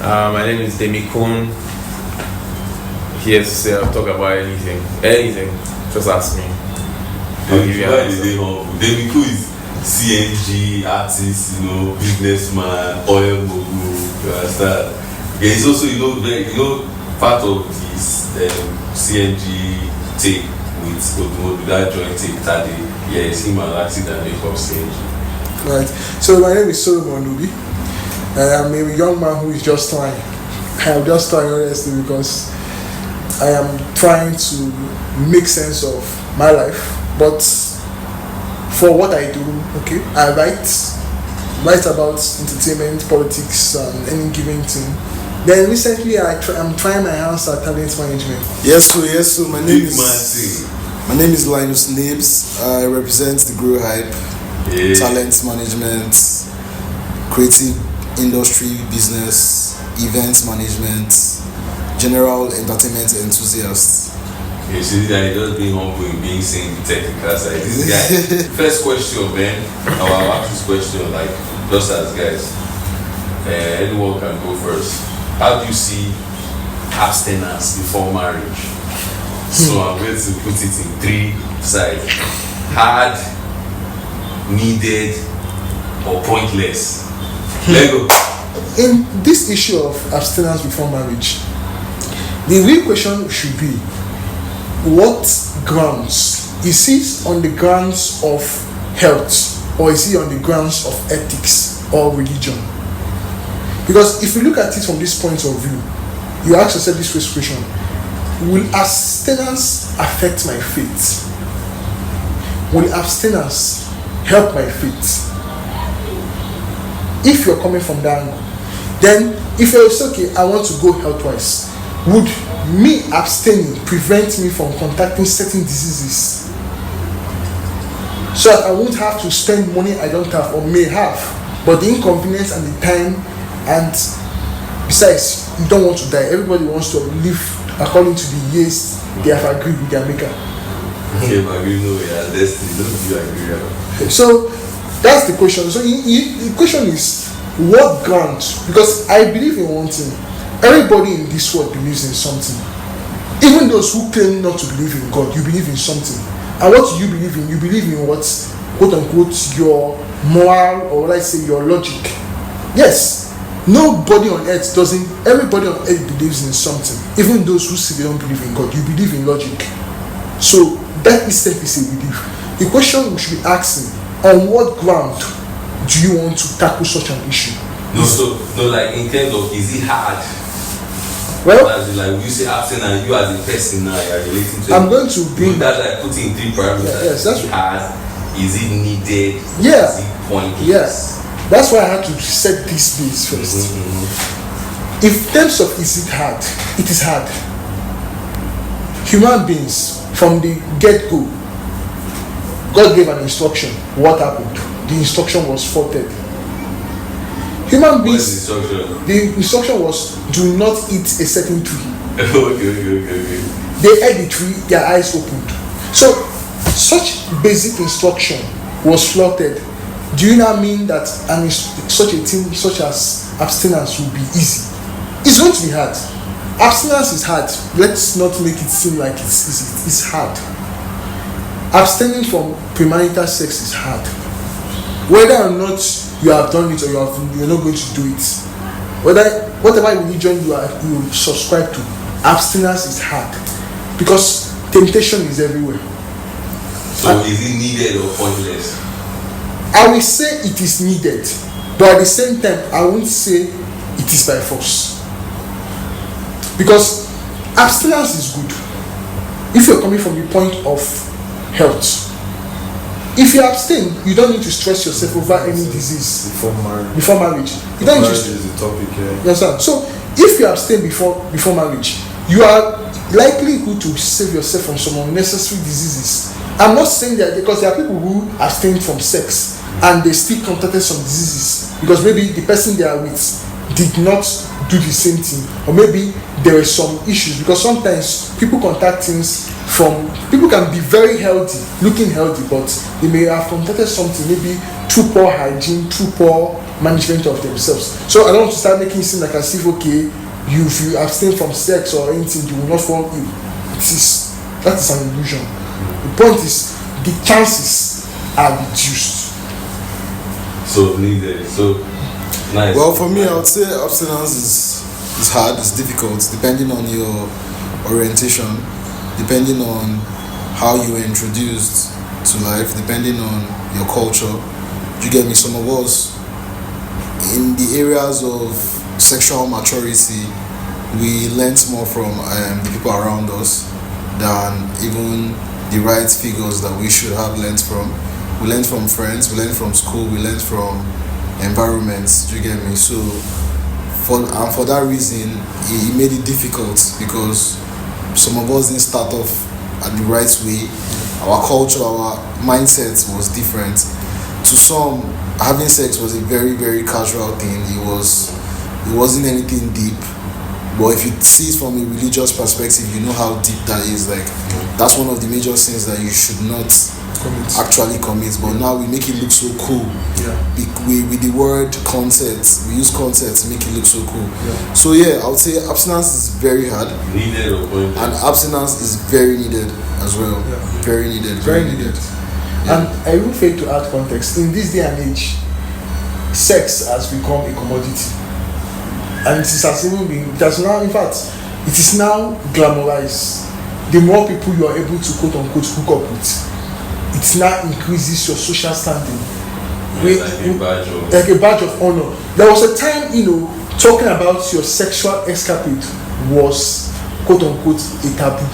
My name is Demi Kuhn. Here to say I'll talk about anything. Just ask me. I'll give you an answer. Demi Kuhn is CNG artist, businessman, oil mogul. You understand? Yeah, he's also part of this CNG take with that joint take that day. Yeah, it's him and Laxi that make up CNG. Right. So my name is Solomon Lubi. I'm a young man who is just trying. I am just trying honestly because I am trying to make sense of my life. But for what I do, I write about entertainment, politics, and any given thing. Then recently I'm trying my hands at talent management. Yes, so my name is Linus Nibs. I represent the Grow Hype, talent management, creative industry, business, events management, general entertainment enthusiast. You see that just being humble and being saying the technical side. This guy, first question, man. I'll ask this question, just as guys. Anyone can go first. How do you see abstinence before marriage? So I'm going to put it in 3 sides: hard, needed, or pointless. Let go. In this issue of abstinence before marriage, the real question should be, what grounds? Is it on the grounds of health, or is it on the grounds of ethics or religion? Because if you look at it from this point of view, you ask yourself this first question: will abstinence affect my faith? Will abstinence help my faith? If you're coming from that angle, then if you're okay, I want to go health-wise, would me abstaining prevent me from contacting certain diseases, so that I won't have to spend money I don't have or may have, but the inconvenience and the time, and besides, you don't want to die. Everybody wants to live according to the years they have agreed with their maker. So that's the question. So the question is, what ground? Because I believe in one thing: everybody in this world believes in something. Even those who claim not to believe in God, you believe in something. And what do you believe in? You believe in what, quote unquote, your moral, or let's say your logic. Yes, nobody on earth doesn't. Everybody on earth believes in something. Even those who say they don't believe in God, you believe in logic. So that itself is a belief. The question we should be asking: on what ground do you want to tackle such an issue? In terms of, is it hard? Well, you say abstinence, you as a person now, you're relating to. I'm going to bring that, putting 3 parameters. Yes, that's hard. Is it needed? Yeah. Is it pointless? Yes. That's why I had to set this base first. In terms of is it hard, it is hard. Human beings, from the get-go, God gave an instruction. What happened? The instruction was faulted. Human beings, the instruction was, do not eat a certain tree. Okay. They ate the tree, their eyes opened. So, such basic instruction was flouted. Do you now mean that such a thing such as abstinence will be easy? It's going to be hard. Abstinence is hard. Let's not make it seem like it's easy. It's hard. Abstaining from premarital sex is hard. Whether or not you have done it or you're not going to do it, whatever religion you subscribe to, abstinence is hard because temptation is everywhere. So is it needed or pointless? I will say it is needed, but at the same time, I won't say it is by force. Because abstinence is good if you're coming from the point of health. If you abstain, you don't need to stress yourself over any disease before marriage. You don't need to. Marriage is the topic here. You understand? So if you abstain before marriage, you are likely to save yourself from some unnecessary diseases. I'm not saying that, because there are people who abstain from sex and they still contracted some diseases because maybe the person they are with did not do the same thing, or maybe there were some issues, because sometimes people contact things from people can be very healthy, looking healthy, but they may have contracted something maybe through poor hygiene, through poor management of themselves. So I don't want to start making it seem like as if okay, if you abstain from sex or anything, you will not fall ill. That is an illusion. The point is the chances are reduced. So needed. So nice. Well, for me, I would say abstinence is hard, it's difficult, depending on your orientation, depending on how you were introduced to life, depending on your culture. You get me? Some of us in the areas of sexual maturity, we learnt more from the people around us than even the right figures that we should have learnt from. We learnt from friends, we learnt from school, we learnt from environments. Do you get me? So for that reason, it made it difficult because some of us didn't start off at the right way. Our culture, our mindset was different. To some, having sex was a very, very casual thing. It wasn't anything deep. But if you see it from a religious perspective, you know how deep that is. Like, that's one of the major sins that you should not actually commit. But now we make it look so cool. With the word concept, we use concept to make it look so cool. So I would say abstinence is very hard. Needed or pointed. And abstinence is very needed as well. Very needed. Very needed. And I will fail to add context. In this day and age, sex has become a commodity. And it is now glamorized. The more people you are able to quote unquote hook up with, it now increases your social standing. Like a badge of honor. There was a time, talking about your sexual escapade was quote unquote a taboo.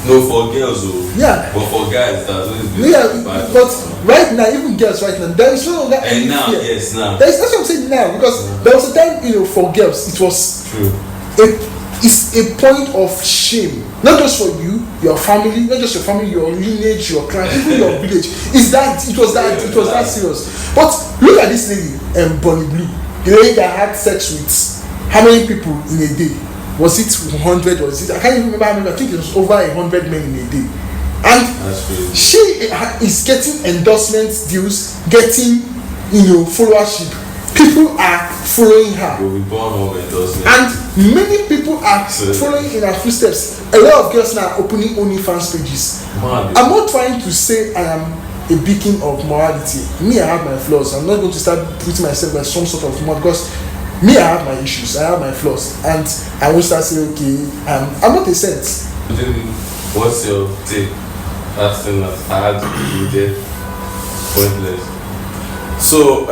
No, for girls though. Yeah. But for guys, that's always been but right now, even girls right now, there is no longer any fear. Yes, now. That's what I'm saying now, because there was a time, for girls, it was true. It's a point of shame, not just for you, your family, not just your family, your lineage, your clan, even your village. It was that serious. But look at this lady, Bonnie Blue, the lady that had sex with how many people in a day? Was it 100? I can't even remember how many. I think it was over 100 men in a day. And she is getting endorsement deals, getting followership. People are following her. And many people are following in her footsteps. A lot of girls now are opening OnlyFans pages. I'm not trying to say I am a beacon of morality. Me, I have my flaws. I'm not going to start putting myself as some sort of moral, because me, I have my issues, I have my flaws, and I will start saying, okay, I'm not a saint. What's your take? Abstinence, hard, needed, pointless. So,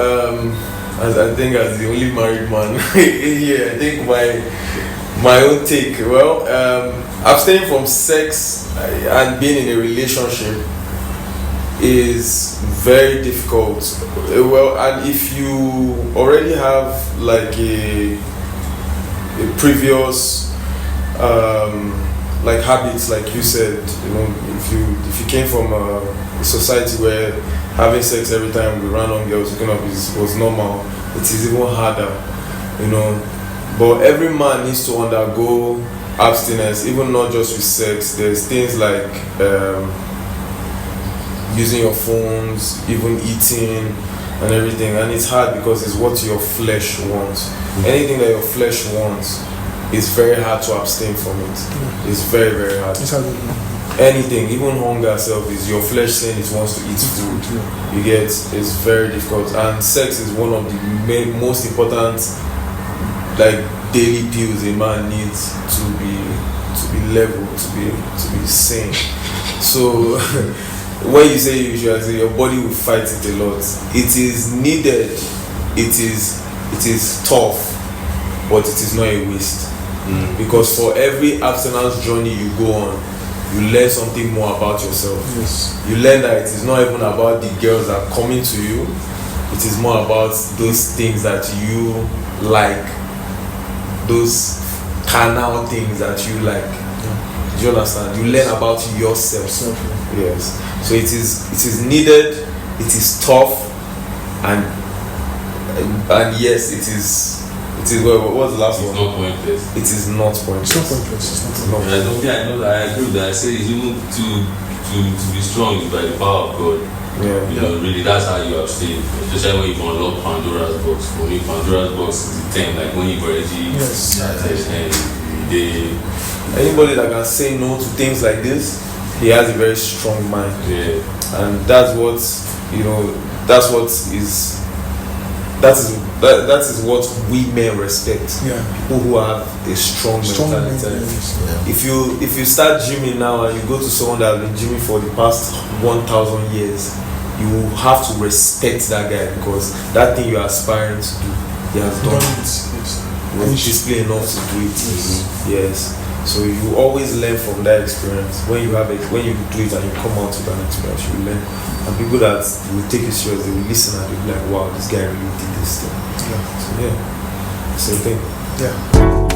I think as the only married man here, I think my own take. Well, abstaining from sex and being in a relationship is very difficult. Well, and if you already have like a previous like habits, like you said, if you came from a society where having sex every time with random girls was normal, it is even harder, But every man needs to undergo abstinence, even not just with sex. There's things like using your phones, even eating and everything, and it's hard because it's what your flesh wants. Anything that your flesh wants, it's very hard to abstain from it. It's very, very hard. Anything, even hunger itself, is your flesh saying it wants to eat food. You get, it's very difficult. And sex is one of the most important daily pills a man needs to be level, to be sane. So when you say usually, your body will fight it a lot. It is needed. It is tough, but it is not a waste. Because for every abstinence journey you go on, you learn something more about yourself. Yes. You learn that it is not even about the girls that are coming to you. It is more about those things that you like, those carnal things that you like. Do you understand? You learn about yourself. Yes. So it is needed. It is tough, and yes, it It is what was the last It's one? not pointless. It is not pointless. It's not pointless. It's not. I don't think I know that. I agree with that. I say it's even to be strong is by the power of God. Yeah. You know, really, that's how you abstain. Especially when you can unlock Pandora's box. For me, Pandora's box is the 10, like when you've already Yes. Anybody that can say no to things like this, he has a very strong mind. Yeah. And that's what, you know, that is what we men respect. Yeah. People who have a strong mentality. Yeah. If you start gymming now and you go to someone that has been gymming for the past 1,000 years, you have to respect that guy because that thing you are aspiring to do, he has done it. He was disciplined enough to do it. Yes. So you always learn from that experience. When you do it and you come out with an experience, you learn. And people that will take it serious, they will listen and they'll be like, wow, this guy really did this thing. Yeah. So yeah, same thing. Yeah.